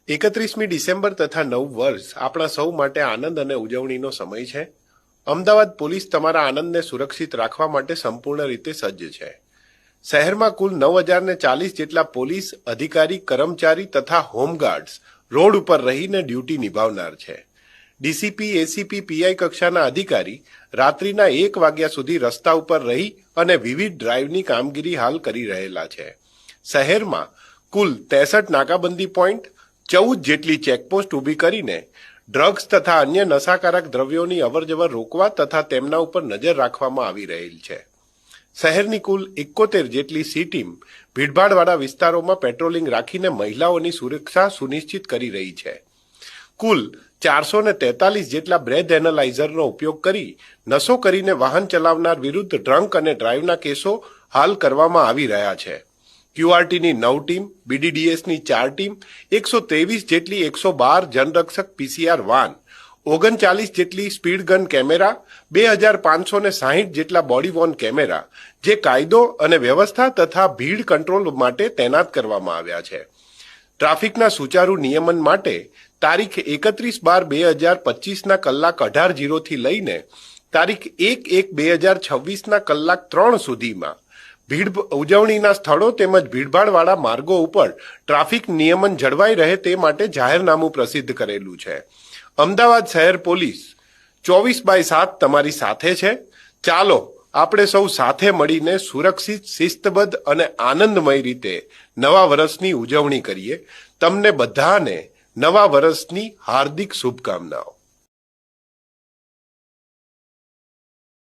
31મી December તથા નવું વર્ષ આપણા સૌ માટે આનંદ અને ઉજવણીનો સમય છે. અમદાવાદ પોલીસ તમારા આનંદને સુરક્ષિત રાખવા માટે સંપૂર્ણ રીતે સજ્જ છે. શહેરમાં કુલ 9040 જેટલા પોલીસ અધિકારી, કર્મચારી તથા હોમગાર્ડ્સ રોડ ઉપર રહીને ડ્યુટી નિભાવનાર છે. ડીસીપી, એસીપી, પીઆઈ કક્ષાના અધિકારી રાત્રિના 1 વાગ્યા સુધી રસ્તા ઉપર રહી અને વિવિધ ડ્રાઇવની કામગીરી હાલ કરી રહેલા છે. શહેરમાં કુલ 63 નાકાબંધી પોઈન્ટ, 14 જેટલી ચેકપોસ્ટ ઊભી કરીને ડ્રગ્સ તથા અન્ય નશાકારક દ્રવ્યોની અવરજવર રોકવા તથા તેમના ઉપર નજર રાખવામાં આવી રહેલ છે. શહેરની કુલ 71 જેટલી સી ટીમ ભીડભાડવાળા વિસ્તારોમાં પેટ્રોલિંગ રાખીને મહિલાઓની સુરક્ષા સુનિશ્ચિત કરી રહી છે. કુલ 443 જેટલા બ્રેથ એનાલાઇઝરનો ઉપયોગ કરી નશો કરીને વાહન ચલાવનાર વિરુદ્ધ ડ્રંક અને ડ્રાઇવના કેસો હાલ કરવામાં આવી રહ્યા છે. ક્યુઆરટીની 9 ટીમ, બીડીડીએસની 4 ટીમ, 123 જેટલી 112 જનરક્ષક પીસીઆર વાન, 39 જેટલી સ્પીડ ગન કેમેરા, 2560 જેટલા બોડી વોર્ન કેમેરા જે કાયદો અને વ્યવસ્થા તથા ભીડ કંટ્રોલ માટે તૈનાત કરવામાં આવ્યા છે. ટ્રાફિકના સુચારુ નિયમન માટે તારીખ 31/12/2025ના કલાક 18:00 થી લઈને તારીખ 1/1/2026ના કલાક 3 સુધીમાં ભીડ ઉજવણીના સ્થળો તેમજ ભીડભાડવાળા માર્ગો ઉપર ટ્રાફિક નિયમન જળવાઈ રહે તે માટે જાહેરનામું પ્રસિદ્ધ કરેલું છે. અમદાવાદ શહેર પોલીસ 24/7 તમારી સાથે છે. ચાલો આપણે સૌ સાથે મળીને સુરક્ષિત, શિસ્તબદ્ધ અને આનંદમય રીતે નવા વર્ષની ઉજવણી કરીએ. તમને બધાને નવા વર્ષની હાર્દિક શુભકામનાઓ.